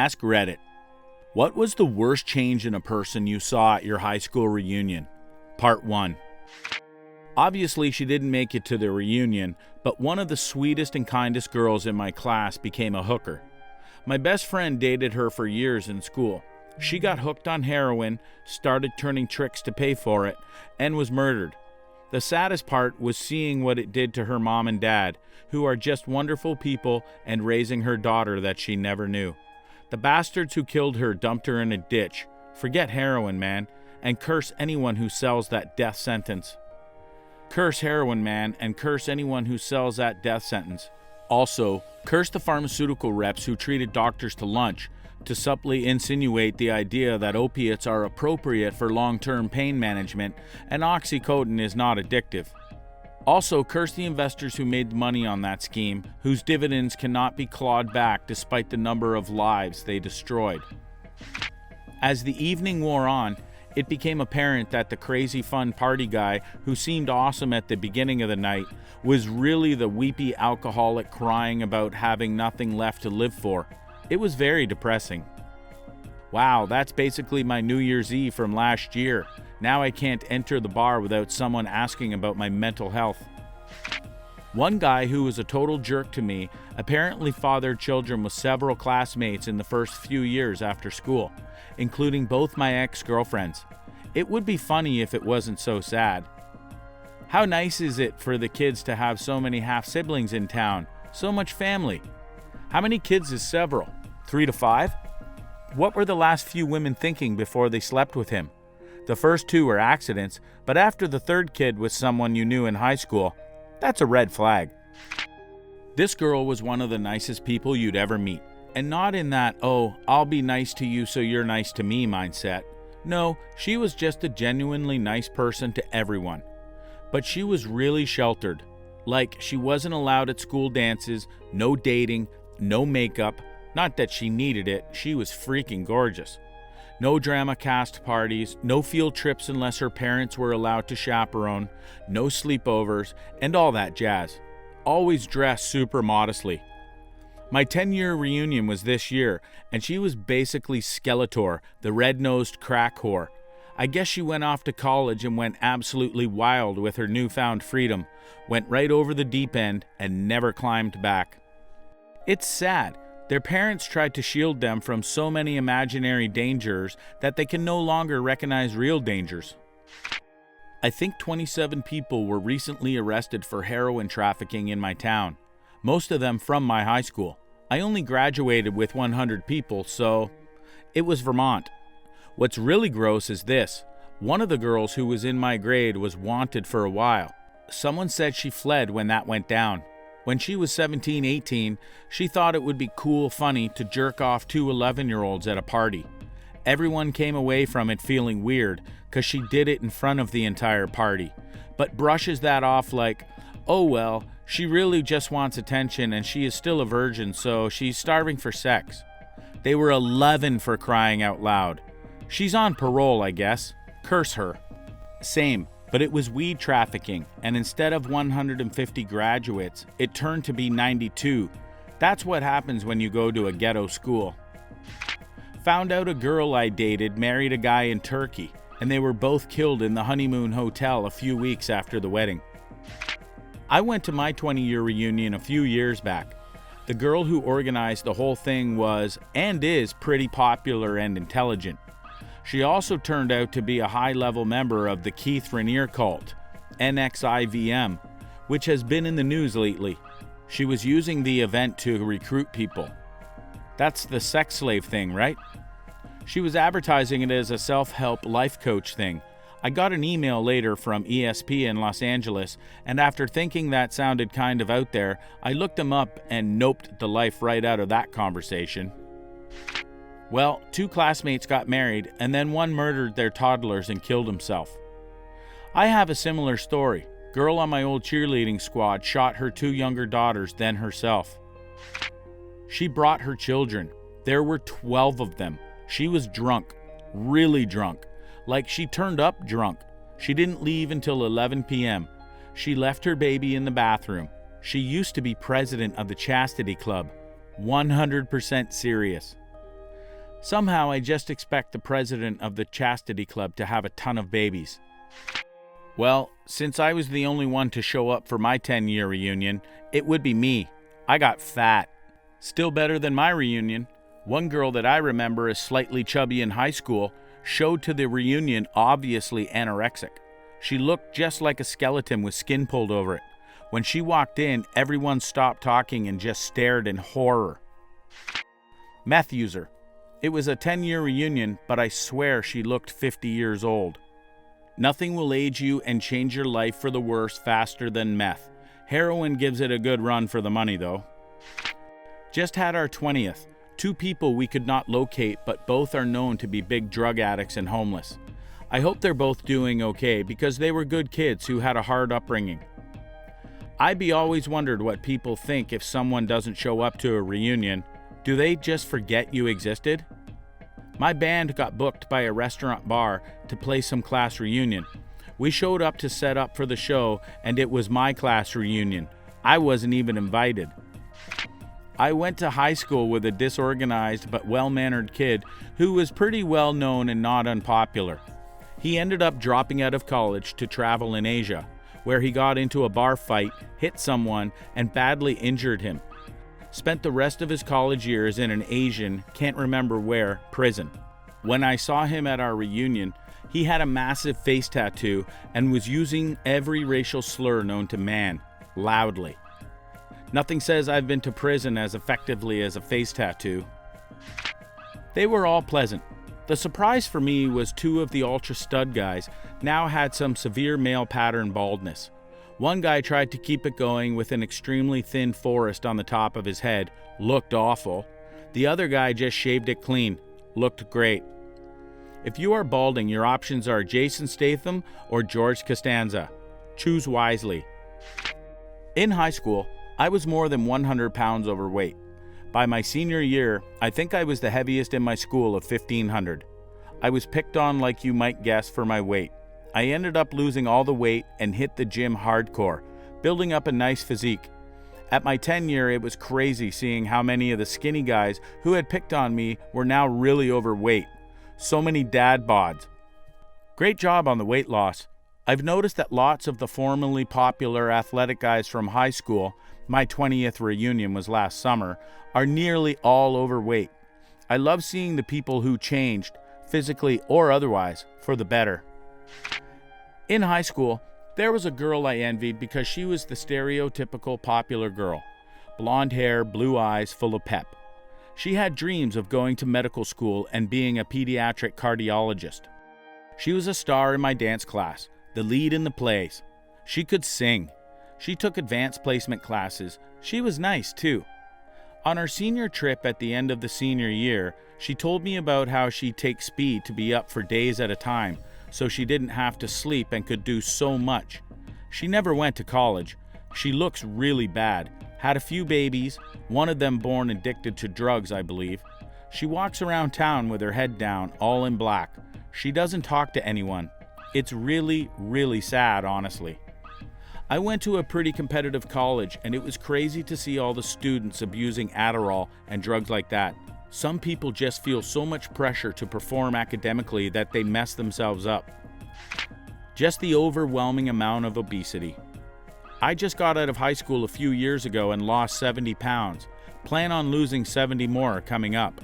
Ask Reddit. What was the worst change in a person you saw at your high school reunion? Part 1. Obviously, she didn't make it to the reunion, but one of the sweetest and kindest girls in my class became a hooker. My best friend dated her for years in school. She got hooked on heroin, started turning tricks to pay for it, and was murdered. The saddest part was seeing what it did to her mom and dad, who are just wonderful people, and raising her daughter that she never knew. The bastards who killed her dumped her in a ditch. Forget heroin, man, and curse anyone who sells that death sentence. Curse heroin, man, and curse anyone who sells that death sentence. Also, curse the pharmaceutical reps who treated doctors to lunch to subtly insinuate the idea that opiates are appropriate for long-term pain management and oxycodone is not addictive. Also, curse the investors who made money on that scheme, whose dividends cannot be clawed back despite the number of lives they destroyed. As the evening wore on, it became apparent that the crazy fun party guy who seemed awesome at the beginning of the night was really the weepy alcoholic crying about having nothing left to live for. It was very depressing. Wow, that's basically my New Year's Eve from last year. Now I can't enter the bar without someone asking about my mental health. One guy who was a total jerk to me apparently fathered children with several classmates in the first few years after school, including both my ex-girlfriends. It would be funny if it wasn't so sad. How nice is it for the kids to have so many half-siblings in town? So much family. How many kids is several? 3 to 5? What were the last few women thinking before they slept with him? The first 2 were accidents, but after the third kid was someone you knew in high school, that's a red flag. This girl was one of the nicest people you'd ever meet. And not in that, oh, I'll be nice to you so you're nice to me mindset. No, she was just a genuinely nice person to everyone. But she was really sheltered. Like, she wasn't allowed at school dances, no dating, no makeup. Not that she needed it, she was freaking gorgeous. No drama cast parties, no field trips unless her parents were allowed to chaperone, no sleepovers, and all that jazz. Always dressed super modestly. My 10-year reunion was this year, and she was basically Skeletor, the red-nosed crack whore. I guess she went off to college and went absolutely wild with her newfound freedom, went right over the deep end, and never climbed back. It's sad. Their parents tried to shield them from so many imaginary dangers that they can no longer recognize real dangers. I think 27 people were recently arrested for heroin trafficking in my town, most of them from my high school. I only graduated with 100 people, so it was Vermont. What's really gross is this. One of the girls who was in my grade was wanted for a while. Someone said she fled when that went down. When she was 17, 18, she thought it would be cool, funny to jerk off 2 11-year-olds at a party. Everyone came away from it feeling weird because she did it in front of the entire party, but brushes that off like, oh well, she really just wants attention and she is still a virgin, so she's starving for sex. They were 11 for crying out loud. She's on parole, I guess. Curse her. Same. But it was weed trafficking, and instead of 150 graduates, it turned to be 92. That's what happens when you go to a ghetto school. Found out a girl I dated married a guy in Turkey, and they were both killed in the honeymoon hotel a few weeks after the wedding. I went to my 20-year reunion a few years back. The girl who organized the whole thing was, and is, pretty popular and intelligent. She also turned out to be a high-level member of the Keith Raniere cult, NXIVM, which has been in the news lately. She was using the event to recruit people. That's the sex slave thing, right? She was advertising it as a self-help life coach thing. I got an email later from ESP in Los Angeles, and after thinking that sounded kind of out there, I looked them up and noped the life right out of that conversation. Well, 2 classmates got married, and then one murdered their toddlers and killed himself. I have a similar story. Girl on my old cheerleading squad shot her 2 younger daughters, then herself. She brought her children. There were 12 of them. She was drunk, really drunk. Like she turned up drunk. She didn't leave until 11 p.m. She left her baby in the bathroom. She used to be president of the Chastity Club. 100% serious. Somehow I just expect the president of the chastity club to have a ton of babies. Well, since I was the only one to show up for my 10-year reunion, it would be me. I got fat. Still better than my reunion. One girl that I remember as slightly chubby in high school showed to the reunion obviously anorexic. She looked just like a skeleton with skin pulled over it. When she walked in, everyone stopped talking and just stared in horror. Meth user. It was a 10-year reunion, but I swear she looked 50 years old. Nothing will age you and change your life for the worse faster than meth. Heroin gives it a good run for the money, though. Just had our 20th. 2 people we could not locate, but both are known to be big drug addicts and homeless. I hope they're both doing okay because they were good kids who had a hard upbringing. I always wondered what people think if someone doesn't show up to a reunion. Do they just forget you existed? My band got booked by a restaurant bar to play some class reunion. We showed up to set up for the show, and it was my class reunion. I wasn't even invited. I went to high school with a disorganized but well-mannered kid who was pretty well known and not unpopular. He ended up dropping out of college to travel in Asia, where he got into a bar fight, hit someone, and badly injured him. Spent the rest of his college years in an Asian, can't remember where, prison. When I saw him at our reunion, he had a massive face tattoo and was using every racial slur known to man, loudly. Nothing says I've been to prison as effectively as a face tattoo. They were all pleasant. The surprise for me was 2 of the ultra stud guys now had some severe male pattern baldness. One guy tried to keep it going with an extremely thin forest on the top of his head, looked awful. The other guy just shaved it clean, looked great. If you are balding, your options are Jason Statham or George Costanza. Choose wisely. In high school, I was more than 100 pounds overweight. By my senior year, I think I was the heaviest in my school of 1,500. I was picked on like you might guess for my weight. I ended up losing all the weight and hit the gym hardcore, building up a nice physique. At my 10-year, it was crazy seeing how many of the skinny guys who had picked on me were now really overweight. So many dad bods. Great job on the weight loss. I've noticed that lots of the formerly popular athletic guys from high school, my 20th reunion was last summer, are nearly all overweight. I love seeing the people who changed, physically or otherwise, for the better. In high school, there was a girl I envied because she was the stereotypical popular girl. Blonde hair, blue eyes, full of pep. She had dreams of going to medical school and being a pediatric cardiologist. She was a star in my dance class, the lead in the plays. She could sing. She took advanced placement classes. She was nice, too. On our senior trip at the end of the senior year, she told me about how she'd take speed to be up for days at a time, so she didn't have to sleep and could do so much. She never went to college. She looks really bad. Had a few babies, one of them born addicted to drugs, I believe. She walks around town with her head down, all in black. She doesn't talk to anyone. It's really, really sad, honestly. I went to a pretty competitive college, and it was crazy to see all the students abusing Adderall and drugs like that. Some people just feel so much pressure to perform academically that they mess themselves up. Just the overwhelming amount of obesity. I just got out of high school a few years ago and lost 70 pounds. Plan on losing 70 more coming up.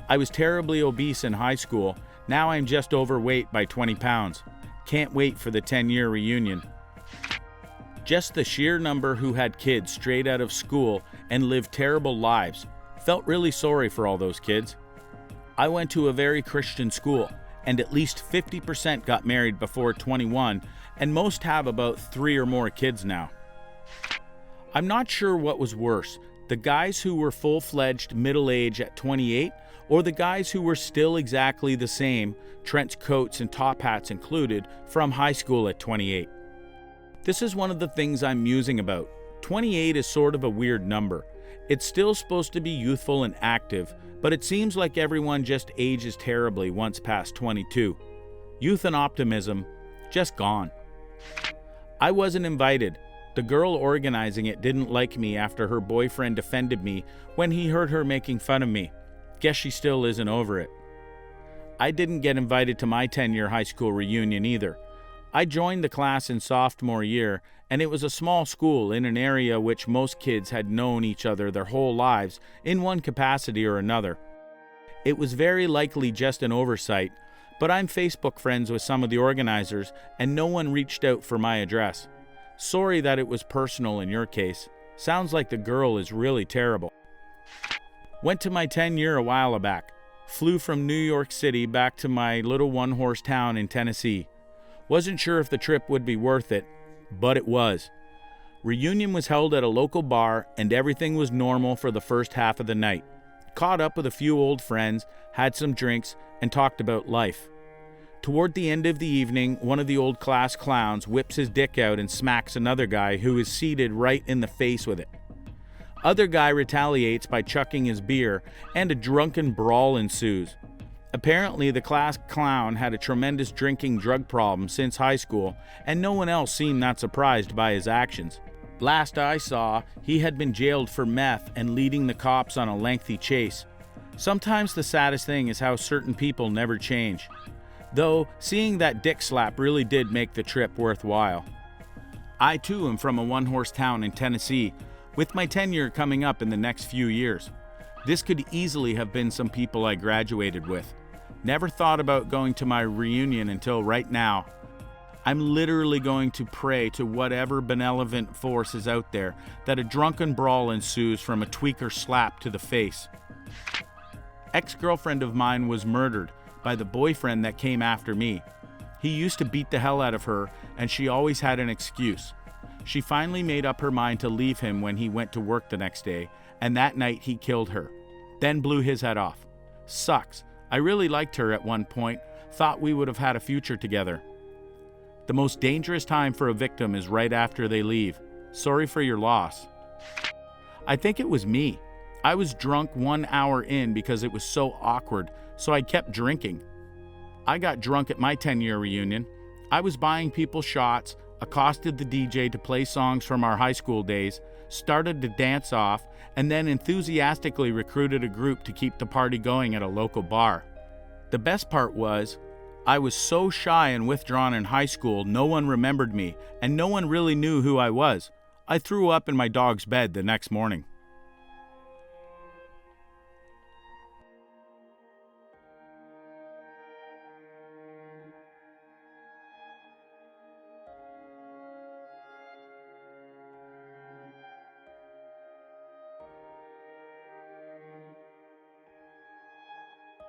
I was terribly obese in high school. Now I'm just overweight by 20 pounds. Can't wait for the 10-year reunion. Just the sheer number who had kids straight out of school and lived terrible lives. Felt really sorry for all those kids. I went to a very Christian school, and at least 50% got married before 21, and most have about 3 or more kids now. I'm not sure what was worse, the guys who were full-fledged middle age at 28, or the guys who were still exactly the same, trench coats and top hats included, from high school at 28. This is one of the things I'm musing about. 28 is sort of a weird number. It's still supposed to be youthful and active, but it seems like everyone just ages terribly once past 22. Youth and optimism, just gone. I wasn't invited. The girl organizing it didn't like me after her boyfriend offended me when he heard her making fun of me. Guess she still isn't over it. I didn't get invited to my 10-year high school reunion either. I joined the class in sophomore year, and it was a small school in an area which most kids had known each other their whole lives in one capacity or another. It was very likely just an oversight, but I'm Facebook friends with some of the organizers, and no one reached out for my address. Sorry that it was personal in your case. Sounds like the girl is really terrible. Went to my 10-year a while back. Flew from New York City back to my little one-horse town in Tennessee. Wasn't sure if the trip would be worth it, but it was. Reunion was held at a local bar, and everything was normal for the first half of the night. Caught up with a few old friends, had some drinks, and talked about life. Toward the end of the evening, one of the old class clowns whips his dick out and smacks another guy who is seated right in the face with it. Other guy retaliates by chucking his beer, and a drunken brawl ensues. Apparently, the class clown had a tremendous drinking drug problem since high school, and no one else seemed that surprised by his actions. Last I saw, he had been jailed for meth and leading the cops on a lengthy chase. Sometimes the saddest thing is how certain people never change. Though, seeing that dick slap really did make the trip worthwhile. I too am from a one-horse town in Tennessee, with my 10-year coming up in the next few years. This could easily have been some people I graduated with. Never thought about going to my reunion until right now. I'm literally going to pray to whatever benevolent force is out there that a drunken brawl ensues from a tweaker slap to the face. Ex-girlfriend of mine was murdered by the boyfriend that came after me. He used to beat the hell out of her, and she always had an excuse. She finally made up her mind to leave him when he went to work the next day, and that night he killed her, then blew his head off. Sucks. I really liked her at one point, thought we would have had a future together. The most dangerous time for a victim is right after they leave. Sorry for your loss. I think it was me. I was drunk 1 hour in because it was so awkward, so I kept drinking. I got drunk at my 10-year reunion. I was buying people shots, accosted the DJ to play songs from our high school days, started to dance off, and then enthusiastically recruited a group to keep the party going at a local bar. The best part was, I was so shy and withdrawn in high school, no one remembered me, and no one really knew who I was. I threw up in my dog's bed the next morning.